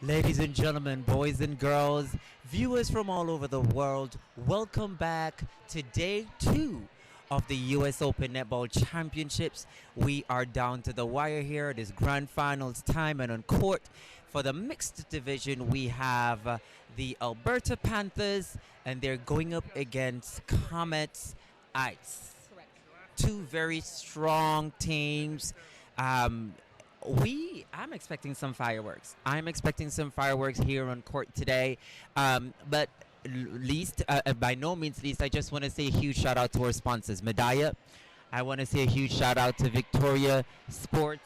Ladies and gentlemen, boys and girls, viewers from all over the world, welcome back to day 2 of the US Open Netball Championships. We are down to the wire here. It is grand finals time, and on court for the mixed division, we have the Alberta Panthers, and they're going up against Comets Ice. Two very strong teams. Um, I'm expecting some fireworks. I'm expecting some fireworks here on court today. But least, by no means least, I just want to say a huge shout out to our sponsors, Medaya. I want to say a huge shout out to Victoria Sports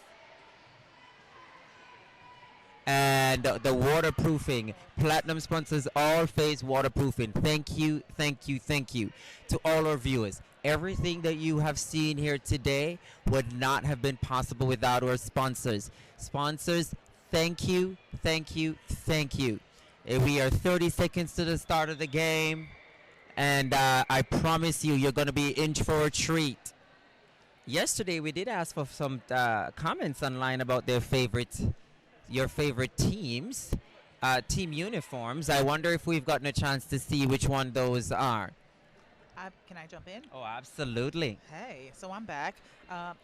and the waterproofing. Platinum sponsors all phase waterproofing. Thank you, thank you, thank you to all our viewers. Everything that you have seen here today would not have been possible without our sponsors. Sponsors, thank you, thank you, thank you. We are 30 seconds to the start of the game, and I promise you, you're going to be in for a treat. Yesterday, we did ask for some comments online about your favorite teams, team uniforms. I wonder if we've gotten a chance to see which one those are. Can I jump in? Oh, absolutely. Hey, so I'm back.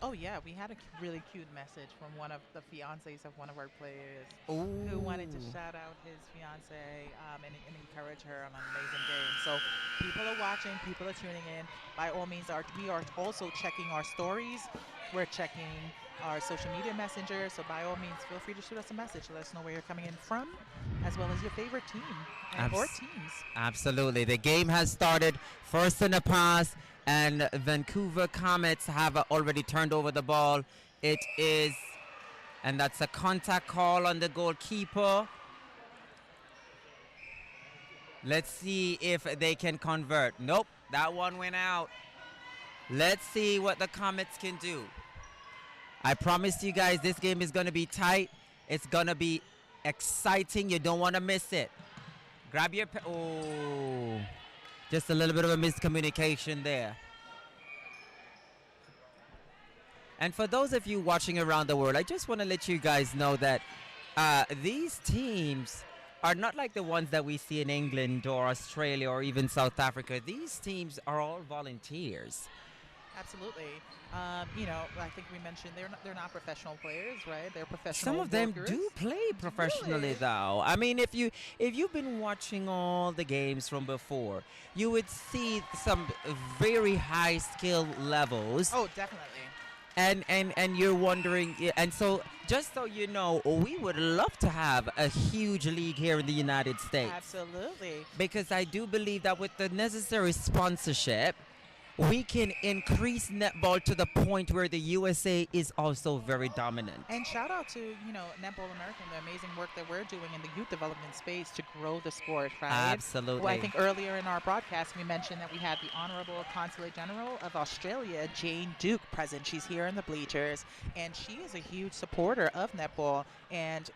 Oh, yeah, we had a really cute message from one of the fiancés of one of our players who wanted to shout out his fiancée and encourage her on an amazing game. So people are watching, people are tuning in. By all means, we are also checking our stories. We're checking our social media messenger. So by all means, feel free to shoot us a message. Let us know where you're coming in from, as well as your favorite team or teams. Absolutely. The game has started. First in the pass, and Vancouver Comets have already turned over the ball. It is, and that's a contact call on the goalkeeper. Let's see if they can convert. Nope, that one went out. Let's see what the Comets can do. I promise you guys, this game is going to be tight. It's going to be exciting. You don't want to miss it. Grab your... Oh, just a little bit of a miscommunication there. And for those of you watching around the world, I just want to let you guys know that these teams are not like the ones that we see in England or Australia or even South Africa. These teams are all volunteers. Absolutely. I think we mentioned they're not professional players, right? They're professional. Some of them workers. do play professionally, really? though. I mean, if you've been watching all the games from before, you would see some very high skill levels. Oh, definitely. And you're wondering, and so just so you know, we would love to have a huge league here in the United States. Absolutely. Because I do believe that with the necessary sponsorship, we can increase netball to the point where the USA is also very dominant. And shout out to, Netball America and the amazing work that we're doing in the youth development space to grow the sport, right? Absolutely. Well, I think earlier in our broadcast we mentioned that we had the Honorable Consulate General of Australia, Jane Duke, present. She's here in the bleachers, and she is a huge supporter of netball, and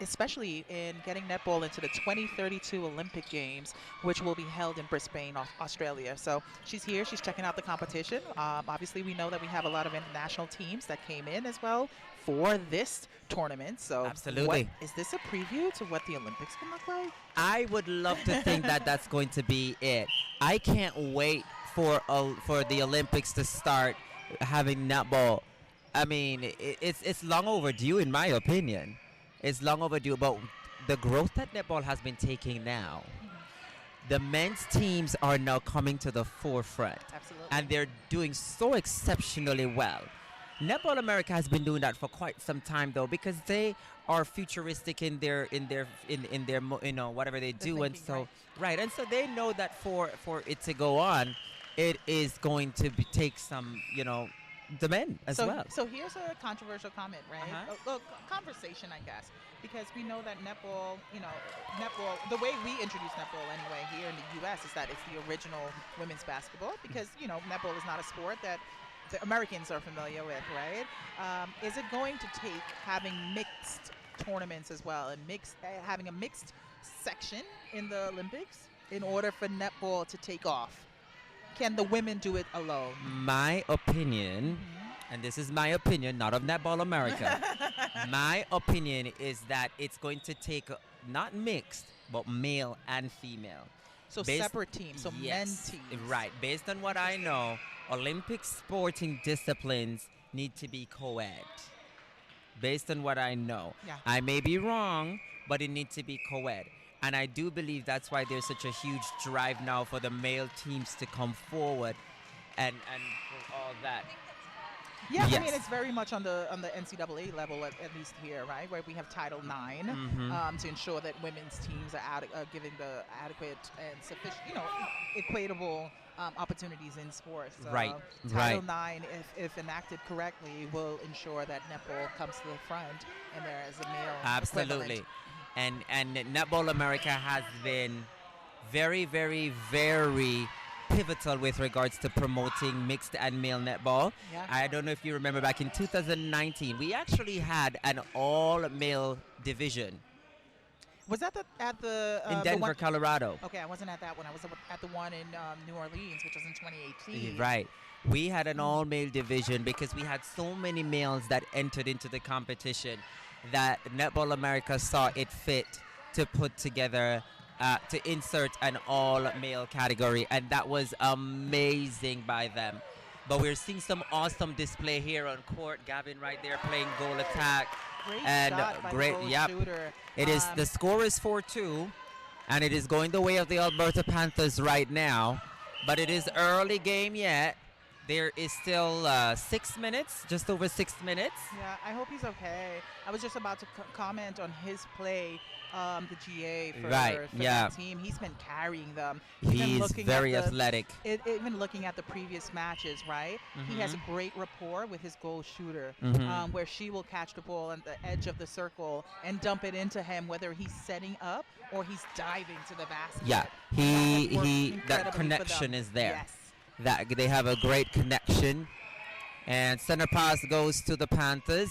especially in getting netball into the 2032 Olympic Games, which will be held in Brisbane, Australia. So she's here. She's checking out the competition. Obviously, we know that we have a lot of international teams that came in as well for this tournament. So, absolutely, is this a preview to what the Olympics can look like? I would love to think that that's going to be it. I can't wait for the Olympics to start having netball. I mean, it's long overdue, in my opinion. It's long overdue, but the growth that netball has been taking now. The men's teams are now coming to the forefront. Absolutely. And they're doing so exceptionally well. Netball America has been doing that for quite some time, though, because they are futuristic in their whatever they do, thinking, and so right, and so they know that for it to go on, it is going to take some the men as well. So here's a controversial comment, right? Look, conversation, I guess, because we know that netball, netball, the way we introduce netball anyway here in the U.S. is that it's the original women's basketball, because, netball is not a sport that the Americans are familiar with, right? Is it going to take having mixed tournaments as well and having a mixed section in the Olympics in order for netball to take off? Can the women do it alone? My opinion, and this is my opinion, not of Netball America. My opinion is that it's going to take not mixed, but male and female. So Based- separate teams, so Yes, men teams. right. Based on what I know, Olympic sporting disciplines need to be co-ed. Based on what I know. Yeah. I may be wrong, but it needs to be co-ed. And I do believe that's why there's such a huge drive now for the male teams to come forward and for all that. Yeah, I Yes. mean it's very much on the NCAA level at least here, right, where we have Title IX to ensure that women's teams are giving the adequate and sufficient, equitable opportunities in sports. Right, Title IX, if enacted correctly, will ensure that netball comes to the front and there is a male Absolutely. equivalent. And Netball America has been very, very, very pivotal with regards to promoting mixed and male netball. Yeah. I don't know if you remember back in 2019, we actually had an all-male division Was that at the in the Denver, one? Colorado. Okay, I wasn't at that one. I was at the one in New Orleans, which was in 2018. Right. We had an all-male division because we had so many males that entered into the competition that Netball America saw it fit to put together, to insert an all-male category, and that was amazing by them. But we're seeing some awesome display here on court. Gavin right there playing goal attack. Great And shot by great- the goal yep. shooter. It is the score is 4-2, and it is going the way of the Alberta Panthers right now. But it is early game yet. There is still 6 minutes, just over 6 minutes. Yeah, I hope he's okay. I was just about to comment on his play, the GA for Right, yeah. that team. He's been carrying them. He's very athletic. Even looking at the previous matches, right? He has a great rapport with his goal shooter, where she will catch the ball on the edge of the circle and dump it into him, whether he's setting up or he's diving to the basket. Yeah, That has worked that incredibly for connection them. is there. Yes. That they have a great connection. And center pass goes to the Panthers.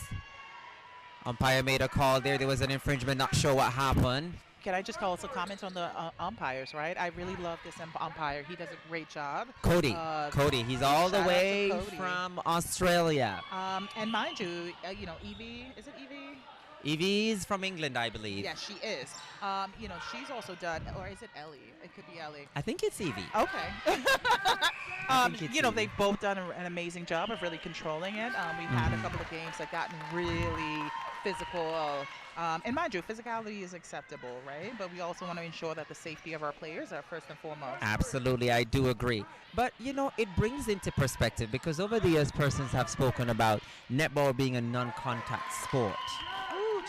Umpire made a call there. There was an infringement. Not sure what happened. Can I just also comment on the umpires, right? I really love this umpire. He does a great job. Cody. He's all the shout out to way Cody. from Australia. And mind you, Evie, is it Evie? Evie's from England, I believe. Yeah, she is. She's also done, or is it Ellie? It could be Ellie. I think it's Evie. Okay. think it's Evie. They've both done an amazing job of really controlling it. We've had a couple of games that gotten really physical. And mind you, physicality is acceptable, right? But we also want to ensure that the safety of our players are first and foremost. Absolutely, I do agree. But, it brings into perspective because over the years, persons have spoken about netball being a non-contact sport.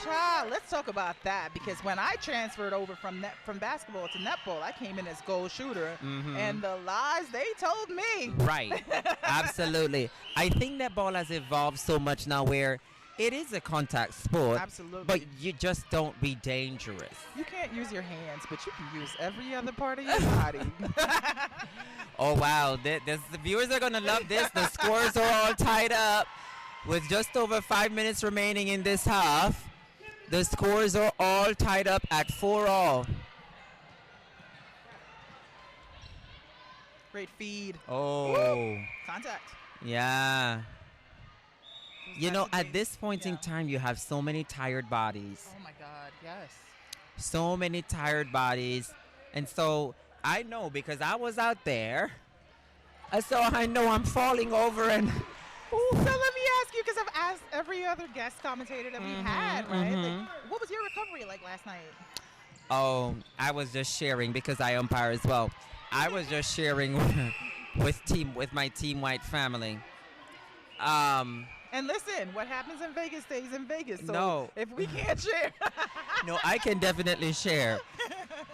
Child, let's talk about that because when I transferred over from basketball to netball, I came in as goal shooter, and the lies they told me. Right, absolutely. I think netball has evolved so much now where it is a contact sport. Absolutely. But you just don't be dangerous. You can't use your hands, but you can use every other part of your body. Oh, wow. The viewers are going to love this. The scores are all tied up with just over 5 minutes remaining in this half. The scores are all tied up at 4-all. Great feed. Oh. Woo! Contact. Yeah. At Definitely- this point in time, you have so many tired bodies. Oh my God, yes. So many tired bodies. And so I know because I was out there. So I know I'm falling over and... So let me ask you, because I've asked every other guest commentator that we've had, right? Like, what was your recovery like last night? Oh, I was just sharing because I umpire as well. I was just sharing with my Team White family. And listen, what happens in Vegas stays in Vegas. So No. if we can't share. No, I can definitely share.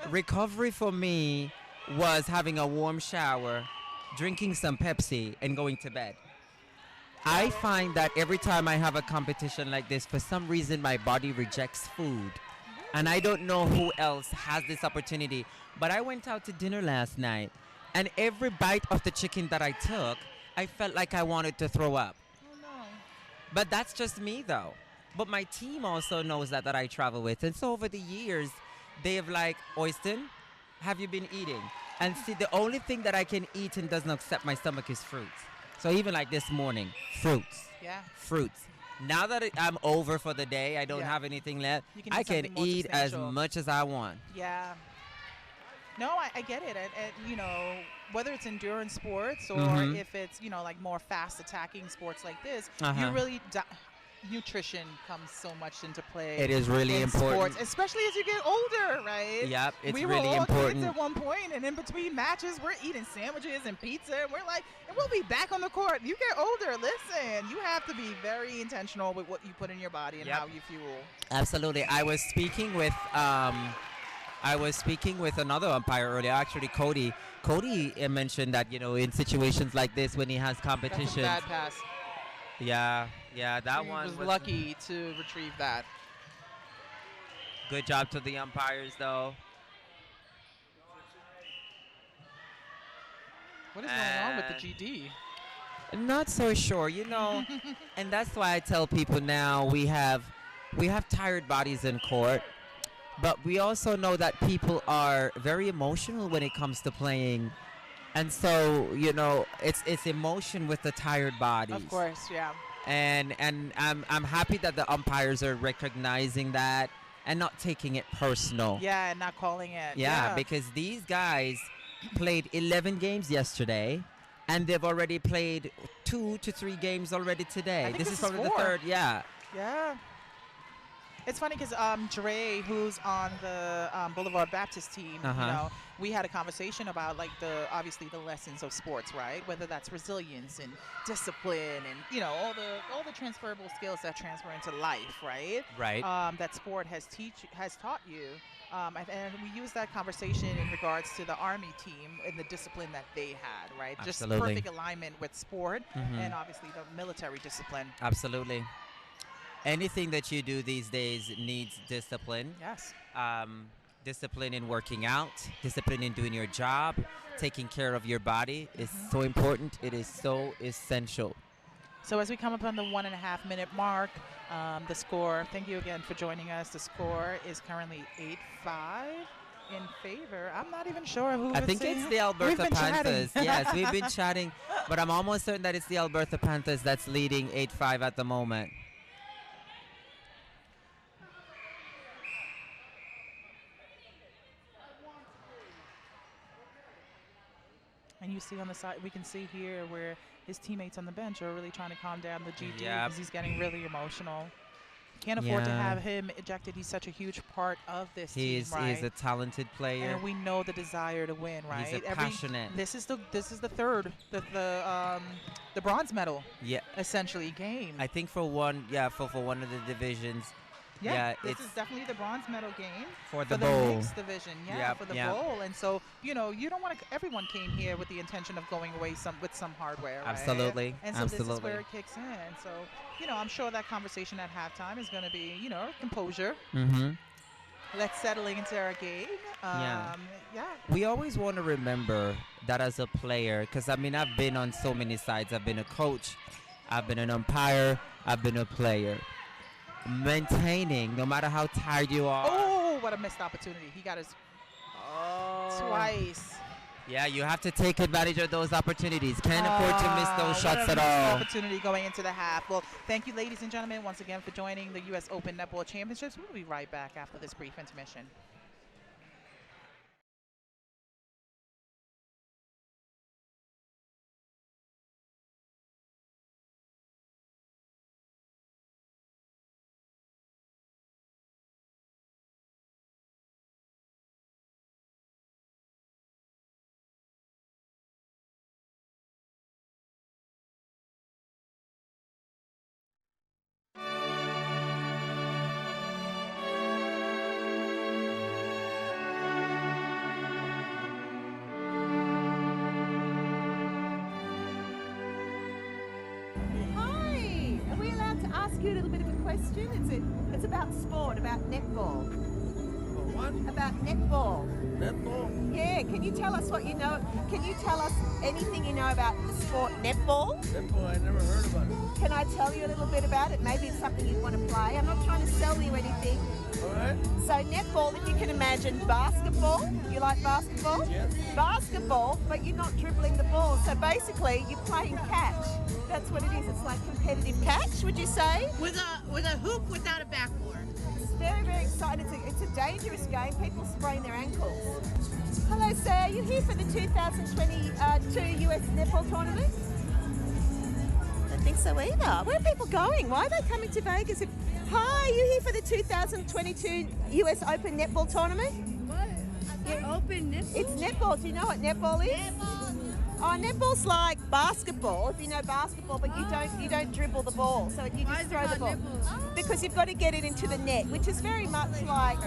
Recovery for me was having a warm shower, drinking some Pepsi, and going to bed. I find that every time I have a competition like this, for some reason my body rejects food. And I don't know who else has this opportunity. But I went out to dinner last night, and every bite of the chicken that I took, I felt like I wanted to throw up. Oh, no. But that's just me, though. But my team also knows that I travel with. And so over the years, they've like, Oyston, have you been eating? And see, the only thing that I can eat and doesn't upset my stomach is fruits. So even like this morning, fruits. Yeah. Fruits. Now that I'm over for the day, I don't Yeah. have anything left. You can I eat can something more eat as substantial. much as I want. Yeah. No, I get it. And, you know, whether it's endurance sports or Mhm. if it's, you know, like more fast attacking sports like this, Uh-huh. you really nutrition comes so much into play. It is really in important. sports, especially as you get older, right? Yep, it's we really were all important. kids at one point, and in between matches, we're eating sandwiches and pizza, and we're like, and we'll be back on the court. You get older, listen, you have to be very intentional with what you put in your body and Yep. how you fuel. Absolutely. I was speaking with another umpire earlier, actually Cody. Cody mentioned that, you know, in situations like this when he has That's a competitions. bad pass. Yeah, that He one was lucky to retrieve that. Good job to the umpires, though. What is going on with the GD? Not so sure, you know, and that's why I tell people now we have tired bodies in court, but we also know that people are very emotional when it comes to playing, and so, you know, it's emotion with the tired bodies. Of course, yeah. And I'm happy that the umpires are recognizing that and not taking it personal. Yeah, and not calling it. Yeah, because these guys played 11 games yesterday, and they've already played 2 to 3 games already today. I think This is probably the 4. third. Yeah. Yeah. It's funny because Dre, who's on the Boulevard Baptist team, Uh-huh. you know, we had a conversation about like obviously the lessons of sports, right? Whether that's resilience and discipline and, you know, all the transferable skills that transfer into life, right? Right. That sport has taught you. And we used that conversation in regards to the Army team and the discipline that they had, right? Absolutely. Just perfect alignment with sport Mhm. and obviously the military discipline. Absolutely. Anything that you do these days needs discipline. Yes. Discipline in working out, discipline in doing your job, taking care of your body is Mhm. so important. It is so essential. So as we come up on the 1.5 minute mark, the score, thank you again for joining us. The score is currently 8-5 in favor. I'm not even sure who I think it's the Alberta Panthers. Chatting. Yes, we've been chatting, but I'm almost certain that it's the Alberta Panthers that's leading 8-5 at the moment. And you see on the side, we can see here where his teammates on the bench are really trying to calm down the GD Yep. because he's getting really emotional. Can't afford to Yeah. have him ejected. He's such a huge part of this He's team, right? a talented player. And we know the desire to win, right? He's passionate. This is the third, the bronze medal, Yeah, essentially game. I think for one of the divisions. Yeah, this it's is definitely the bronze medal game for the for bowl. the mixed division. Yeah, Yep, for the yep. bowl. And so, you know, you don't want to. Everyone came here with the intention of going away with some hardware. Right? Absolutely, And so this is absolutely. where it kicks in. So, you know, I'm sure that conversation at halftime is going to be, you know, composure. Mm-hmm. Let's settling into our game. Yeah. Yeah. We always want to remember that as a player, because I mean, I've been on so many sides. I've been a coach, I've been an umpire, I've been a player. Maintaining, no matter how tired you are. Oh, what a missed opportunity. He got his twice. Yeah, you have to take advantage of those opportunities. Can't afford to miss those shots at all. Opportunity going into the half. Well, thank you, ladies and gentlemen, once again for joining the US Open Netball Championships. We'll be right back after this brief intermission. Hi, are we allowed to ask you a little bit of a question? It's about sport, about netball. What? About netball. Netball? Yeah, can you tell us what you know? Can you tell us anything you know about the sport netball? Netball, I never heard about it. Can I tell you a little bit about it? Maybe it's something you'd want to play. I'm not trying to sell you anything. All right. right? So netball, if you can imagine basketball, you like basketball? Yes. Basketball, but you're not dribbling the ball. So basically, you're playing catch. That's what it is. It's like competitive catch, would you say? With a hoop without a backboard. It's very, very exciting. It's a dangerous game. People sprain their ankles. Hello, sir. Are you here for the 2022 US Netball Tournament? I don't think so either. Where are people going? Why are they coming to Vegas? Hi, are you here for the 2022 US Open Netball Tournament? What? Open netball? It's netball. Do you know what netball is? Netball. Oh, netball's like basketball. If you know basketball, but you don't dribble the ball, so you Why just is it throw the called ball. netball? Because you've got to get it into the net, which is very much like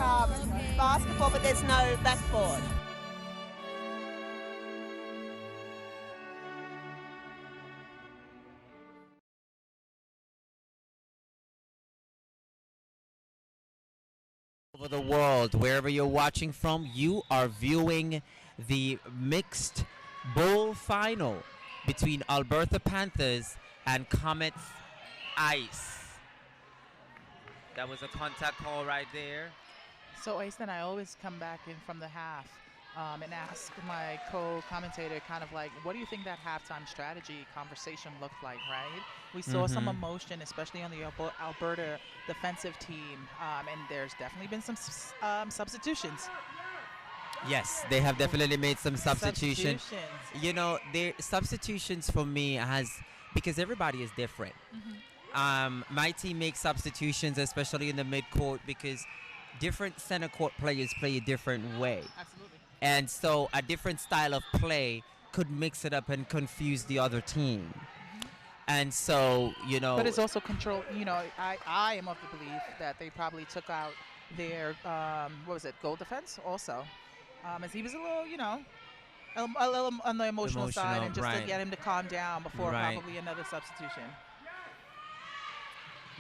basketball, but there's no backboard. Over the world, wherever you're watching from, you are viewing the mixed bowl final between Alberta Panthers and Comets Ice. That was a contact call right there. So, Aysten, I always come back in from the half and ask my co-commentator kind of like, what do you think that halftime strategy conversation looked like, right? We saw some emotion, especially on the Alberta defensive team, and there's definitely been some substitutions. Yes, they have definitely made some substitutions. You know, their substitutions for me because everybody is different. My team makes substitutions, especially in the mid-court, because different center court players play a different way. Absolutely. And so a different style of play could mix it up and confuse the other team. And so, you know. But it's also control. You know, I am of the belief that they probably took out their, goal defense also. As he was a little, you know, a little on the emotional side, and just to get him to calm down before probably another substitution.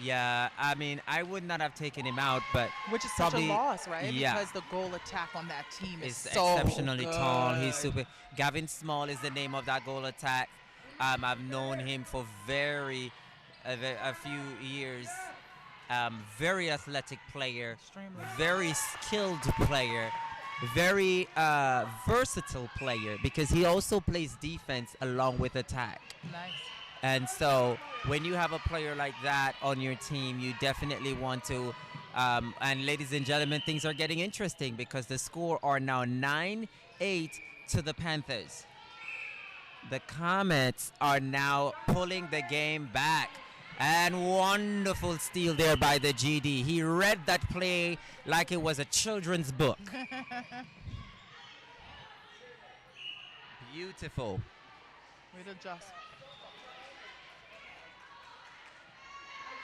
Yeah, I mean, I would not have taken him out, but which is probably, such a loss, right? Yeah. Because the goal attack on that team is so exceptionally good. tall. He's super. Gavin Small is the name of that goal attack. I've known him for a few years. Very athletic player, Extremely. very skilled player, very versatile player, because he also plays defense along with attack. Nice. And so when you have a player like that on your team, you definitely want to, and ladies and gentlemen, things are getting interesting because the score are now 9-8 to the Panthers. The Comets are now pulling the game back. And wonderful steal there by the GD. He read that play like it was a children's book. Beautiful. Way to adjust.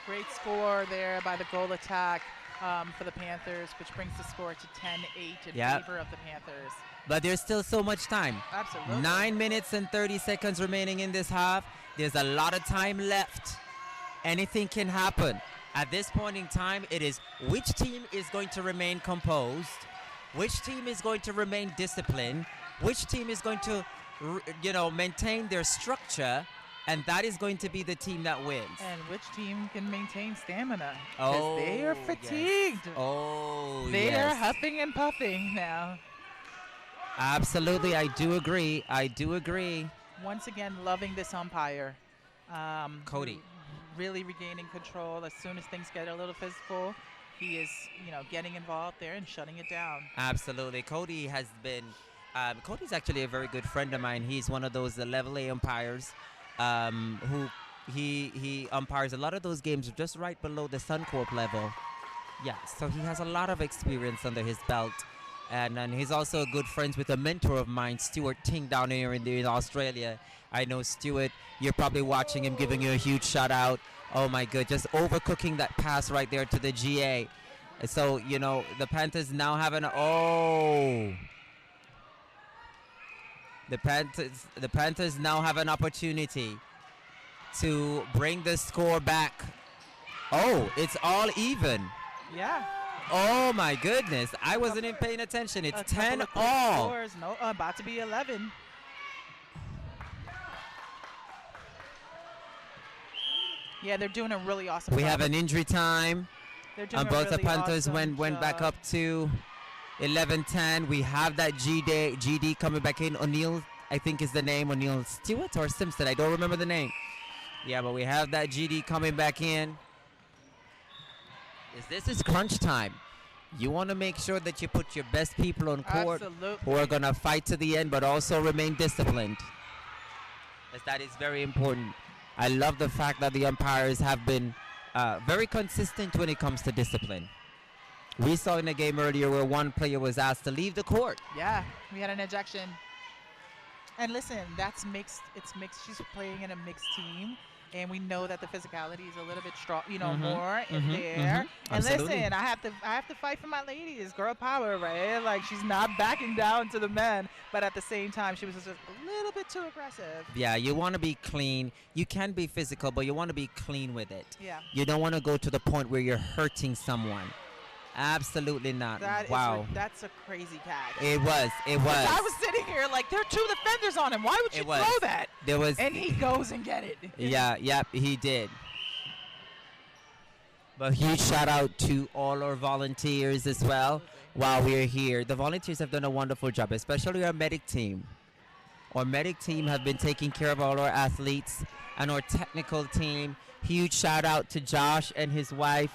Great score there by the goal attack for the Panthers, which brings the score to 10-8 in favor of the Panthers. But there's still so much time. Absolutely. 9 minutes and 30 seconds remaining in this half. There's a lot of time left. Anything can happen. At this point in time, it is which team is going to remain composed, which team is going to remain disciplined, which team is going to, maintain their structure, and that is going to be the team that wins. And which team can maintain stamina? Oh, they are fatigued. Yes. Oh, they are huffing and puffing now. Absolutely, I do agree. Once again, loving this umpire. Cody. Really regaining control. As soon as things get a little physical, he is, getting involved there and shutting it down. Absolutely. Cody has been, Cody's actually a very good friend of mine. He's one of those level A umpires who he umpires a lot of those games just right below the Suncorp level. Yeah, so he has a lot of experience under his belt. And he's also good friends with a mentor of mine, Stuart Ting, down here in Australia. I know Stuart, you're probably watching him, giving you a huge shout out. Oh my good, just overcooking that pass right there to the GA. So, the Panthers now have the Panthers now have an opportunity to bring the score back. Oh, it's all even. Yeah. Oh my goodness, I wasn't even paying attention. It's 10 all. Scores. No, about to be 11. Yeah, they're doing a really awesome job. We have an injury time. They're doing a Alberta really Panthers awesome went back job. up to 11-10. We have that GD coming back in. O'Neill, I think is the name. O'Neill Stewart or Simpson. I don't remember the name. Yeah, but we have that GD coming back in. This is crunch time. You want to make sure that you put your best people on court Absolutely. who are going to fight to the end, but also remain disciplined. As that is very important. I love the fact that the umpires have been very consistent when it comes to discipline. We saw in a game earlier where one player was asked to leave the court. Yeah, we had an ejection. And listen, that's mixed. It's mixed. She's playing in a mixed team. And we know that the physicality is a little bit strong, more in there. And Absolutely. listen, I have to fight for my ladies, girl power, right? Like, she's not backing down to the men, but at the same time, she was just a little bit too aggressive. Yeah, you want to be clean. You can be physical, but you want to be clean with it. Yeah. You don't want to go to the point where you're hurting someone. Absolutely not. Wow. That's a crazy catch. It was. I was sitting here like, there are two defenders on him. Why would you throw that? There was. And he goes and get it. Yeah, yep, he did. But huge shout out to all our volunteers as well while we're here. The volunteers have done a wonderful job, especially our medic team. Our medic team have been taking care of all our athletes and our technical team. Huge shout out to Josh and his wife.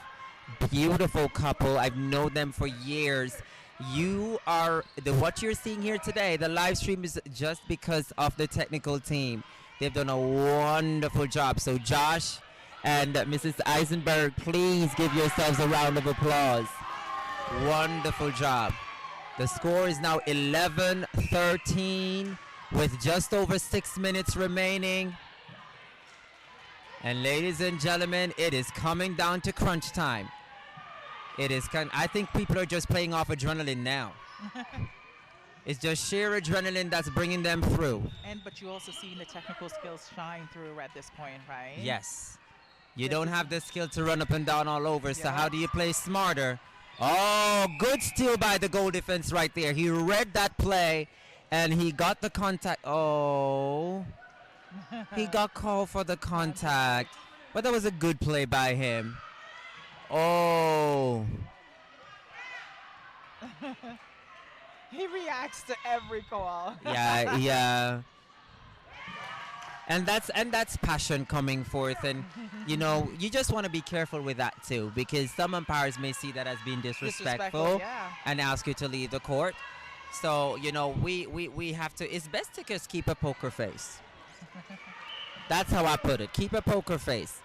Beautiful couple. I've known them for years. What you're seeing here today, the live stream is just because of the technical team. They've done a wonderful job. So Josh and Mrs. Eisenberg, please give yourselves a round of applause. Wonderful job. The score is now 11-13 with just over 6 minutes remaining. And ladies and gentlemen, it is coming down to crunch time. I think people are just playing off adrenaline now. It's just sheer adrenaline that's bringing them through. But you also see the technical skills shine through at this point, right? Yes. You don't have the skill to run up and down all over, so how do you play smarter? Oh, good steal by the goal defense right there. He read that play, and he got the contact. Oh. He got called for the contact. But that was a good play by him. Oh. He reacts to every call. Yeah. And that's passion coming forth, and you just want to be careful with that too, because some umpires may see that as being disrespectful and ask you to leave the court. So we have to. It's best to just keep a poker face. That's how I put it. Keep a poker face.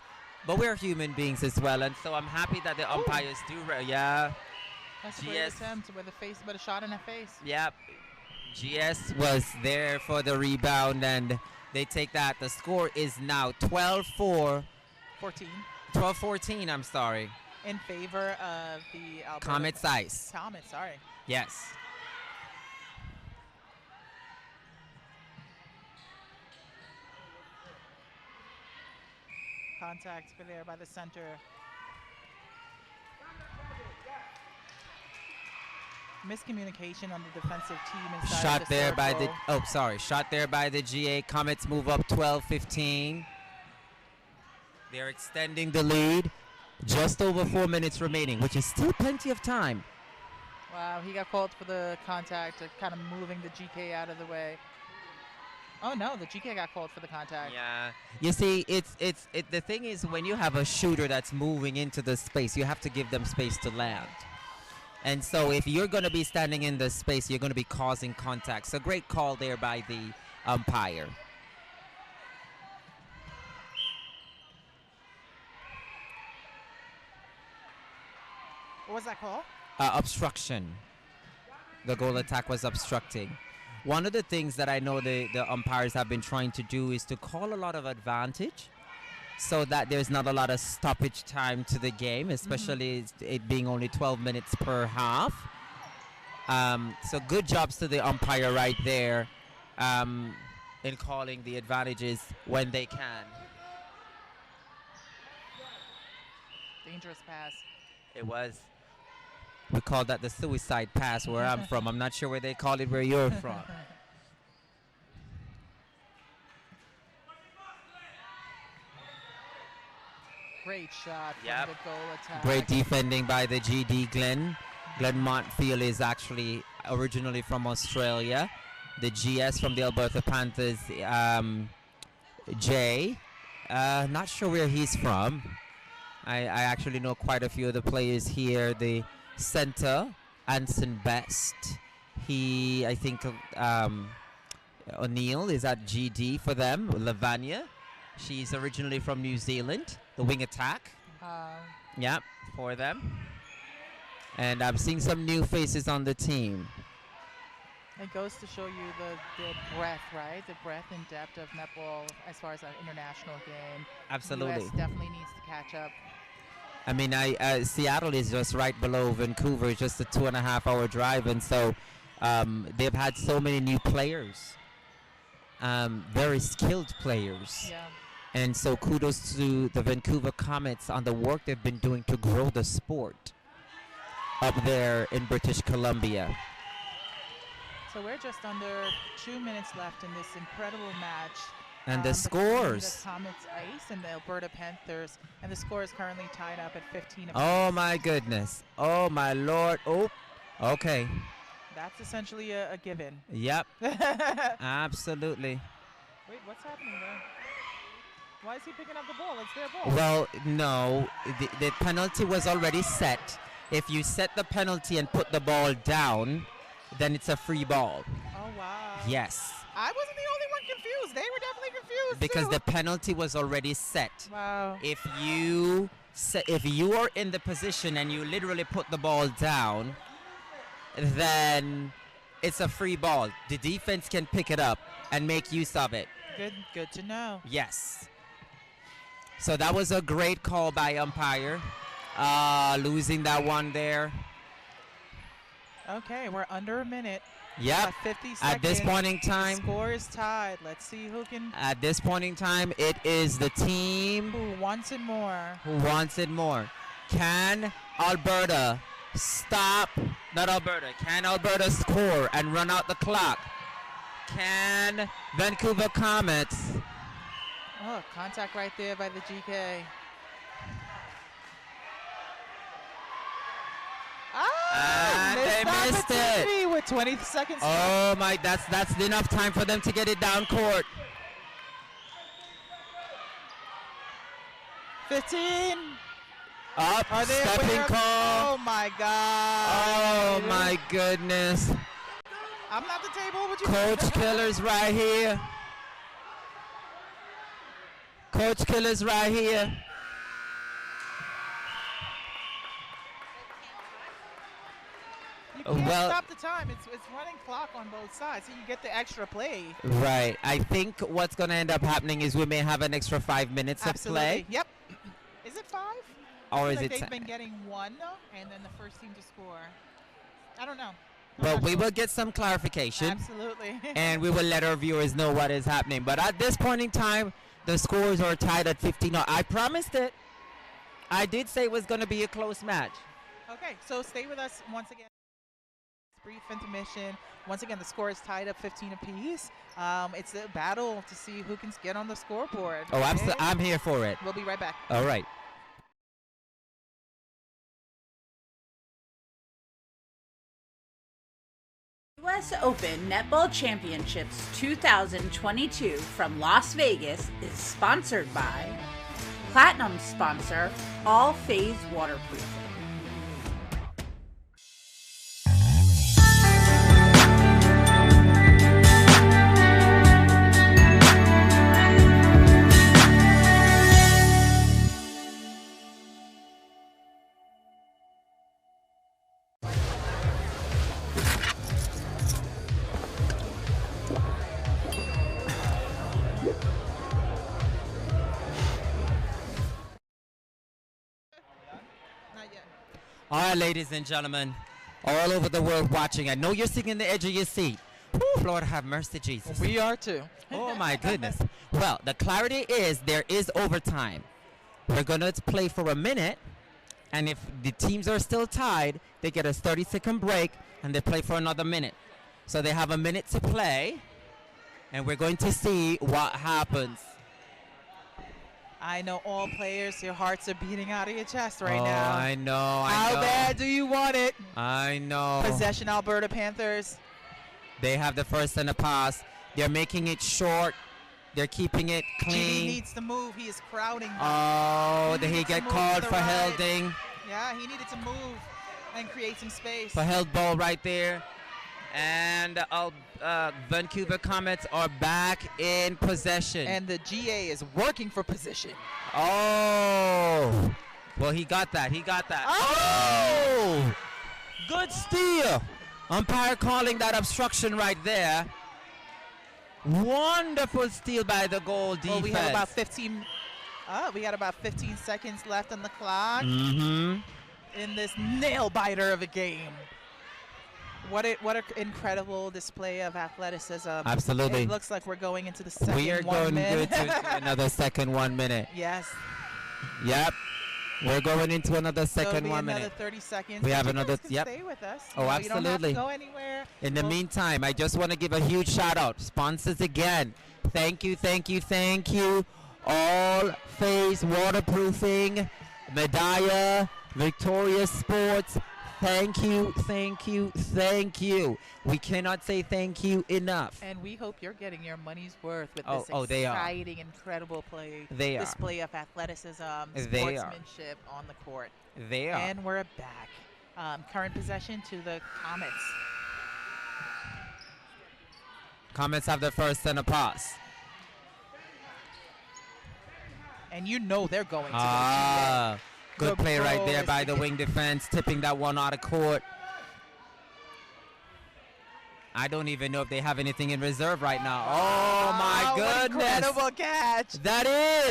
But we're human beings as well, and so I'm happy that the umpires do. That's a great attempt with a shot in the face. Yep. GS was there for the rebound, and they take that. The score is now 12-4. 12-14, I'm sorry. In favor of the Alberta Comets Ice. Comets, sorry. Yes. Contact there by the center. Miscommunication on the defensive team inside Shot of the there by circle. Shot there by the GA. Comets move up 12-15. They're extending the lead. Just over 4 minutes remaining, which is still plenty of time. Wow, he got called for the contact, kind of moving the GK out of the way. Oh no, the GK got called for the contact. Yeah. You see, the thing is, when you have a shooter that's moving into the space, you have to give them space to land. And so if you're going to be standing in the space, you're going to be causing contact. So great call there by the umpire. What was that call? Obstruction. The goal attack was obstructing. One of the things that I know the umpires have been trying to do is to call a lot of advantage so that there's not a lot of stoppage time to the game, especially it being only 12 minutes per half. So good jobs to the umpire right there in calling the advantages when they can. Dangerous pass. It was. We call that the suicide pass where I'm from. I'm not sure where they call it where you're from. Great shot Yep. from the goal attack. Great defending by the GD Glenn. Glenn Montfield is actually originally from Australia. The GS from the Alberta Panthers, Jay. Not sure where he's from. I actually know quite a few of the players here. The center, Anson Best. I think O'Neill is at GD for them. Lavanya. She's originally from New Zealand. The wing attack. Yeah, for them. And I'm seeing some new faces on the team. It goes to show you the breadth, right? The breadth and depth of netball as far as an international game. Absolutely. US definitely needs to catch up. I mean, Seattle is just right below Vancouver. It's just a 2.5-hour drive, and so they've had so many new players, very skilled players. Yeah. And so kudos to the Vancouver Comets on the work they've been doing to grow the sport up there in British Columbia. So we're just under 2 minutes left in this incredible match. And the between scores. The Comets Ice and the Alberta Panthers. And the score is currently tied up at 15 apiece. Oh, my goodness. Oh, my Lord. Oh, okay. That's essentially a given. Yep. Absolutely. Wait, what's happening there? Why is he picking up the ball? It's their ball. Well, no. The penalty was already set. If you set the penalty and put the ball down, then it's a free ball. Oh, wow. Yes. I wasn't the only one confused. They were definitely confused, Because too. the penalty was already set. Wow. If you are in the position and you literally put the ball down, then it's a free ball. The defense can pick it up and make use of it. Good to know. Yes. So that was a great call by umpire. Losing that one there. Okay, we're under a minute. Yep. 50 seconds. At this point in time. The score is tied. Let's see who can. At this point in time, it is the team Who wants it more. who wants it more. Can Alberta stop? Not Alberta. Can Alberta score and run out the clock? Can Vancouver Comets? Oh, contact right there by the GK. And they missed it. With 20 seconds. Oh my, that's enough time for them to get it down court. 15. Up, Are they stepping aware? call. Oh my God. Oh my goodness. I'm not the table. Would you? Coach Killer's right here. Coach Killer's right here. You can't Well- stop the time. It's running clock on both sides, so you get the extra play. Right. I think what's going to end up happening is we may have an extra 5 minutes Absolutely. of play. Yep. Is it 5? Or is Like it? they've been getting 1, and then the first team to score. I don't know. Well, we will get some clarification. Absolutely. And we will let our viewers know what is happening. But at this point in time, the scores are tied at 15. I promised it. I did say it was going to be a close match. Okay, so stay with us once again. Brief intermission. Once again, the score is tied up 15 apiece. It's a battle to see who can get on the scoreboard. Oh, okay? I'm here for it. We'll be right back. All right. US Open Netball Championships 2022 from Las Vegas is sponsored by Platinum sponsor All Phase Waterproofing. Not yet. All right, ladies and gentlemen, all over the world watching. I know you're sitting in the edge of your seat. Whew, Lord have mercy, Jesus. We are too. Oh, my goodness. Well, the clarity is there is overtime. We're going to play for a minute, and if the teams are still tied, they get a 30-second break, and they play for another minute. So they have a minute to play, and we're going to see what happens. I know all players, your hearts are beating out of your chest right Oh, now. I know. How bad do you want it? I know. Possession, Alberta Panthers. They have the first and a pass. They're making it short. They're keeping it GD clean. needs to move. He is crowding. Oh, did he needs to get move called to the for right. holding? Yeah, he needed to move and create some space. For held ball right there. And Vancouver Comets are back in possession. And the GA is working for position. Oh, well, he got that. He got that. Oh, good steal. Umpire calling that obstruction right there. Wonderful steal by the goal defense. Well, we have about 15. We got about 15 seconds left on the clock Mm-hmm. in this nail biter of a game. What an incredible display of athleticism. Absolutely. It looks like we're going into the second We are 1 going minute. into another second 1 minute. Yes. Yep. We're going into another So it'll second be 1 another minute. 30 seconds. We but have you another- guys can yep. Stay with us. Oh, You don't have absolutely. to go anywhere. In the Well, meantime, I just want to give a huge shout out. Sponsors again. Thank you, thank you, thank you. All Phase Waterproofing, Medaya, Victoria Sports. Thank you, thank you, thank you. We cannot say thank you enough. And we hope you're getting your money's worth with Oh, this they are. exciting, incredible They are. display of athleticism, They are. sportsmanship on the court. They are. And we're back. Current possession to the Comets. Comets have the first and a pass. And you know they're going to Ah, good The play right goal there is by to the get- wing defense, tipping that one out of court. I don't even know if they have anything in reserve right now. Oh my What goodness. incredible catch. That is.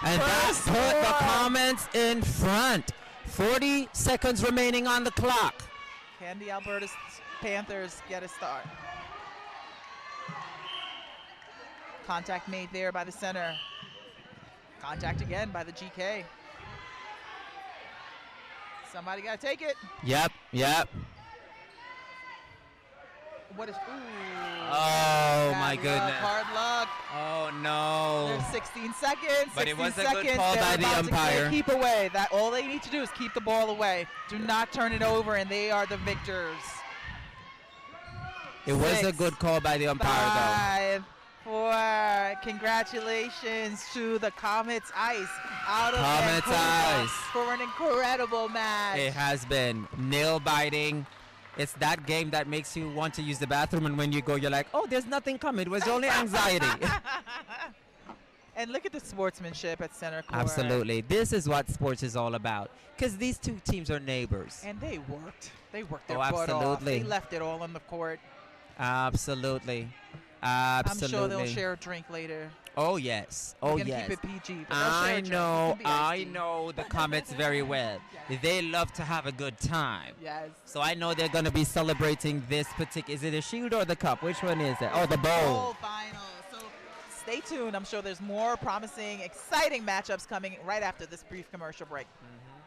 And that first put the score. Comets in front. 40 seconds remaining on the clock. Can the Alberta Panthers get a start? Contact made there by the center. Contact again by the GK. Somebody got to take it. Yep, yep. What is? Ooh. Oh Bad my luck, goodness. Hard luck. Oh no. There's 16 seconds. But it 16 was a good seconds. call They're by the about to umpire. keep away. That all they need to do is keep the ball away. Do not turn it over, and they are the victors. It was a 6, good call by the umpire 5, 4. Congratulations to the Comets Ice out of Comets Vancouver Ice. for an incredible though. match. It has been nail biting. It's that game that makes you want to use the bathroom, and when you go, you're like, oh, there's nothing coming. It was only anxiety. And look at the sportsmanship at center court. Absolutely. This is what sports is all about, because these two teams are neighbors. And they worked. They worked their Oh, butt off. absolutely. They left it all on the court. Absolutely. Absolutely. I'm sure they'll share a drink later. Oh, yes. We're Oh, gonna yes. keep it PG. But they'll share a I drink. It know. can be iced I tea. know the Comets very well. They love to have a good time. Yes. So I know they're going to be celebrating this particular. Is it a shield or the cup? Which one is it? Oh, the Bowl bowl. final. So stay tuned. I'm sure there's more promising, exciting matchups coming right after this brief commercial break. Mhm.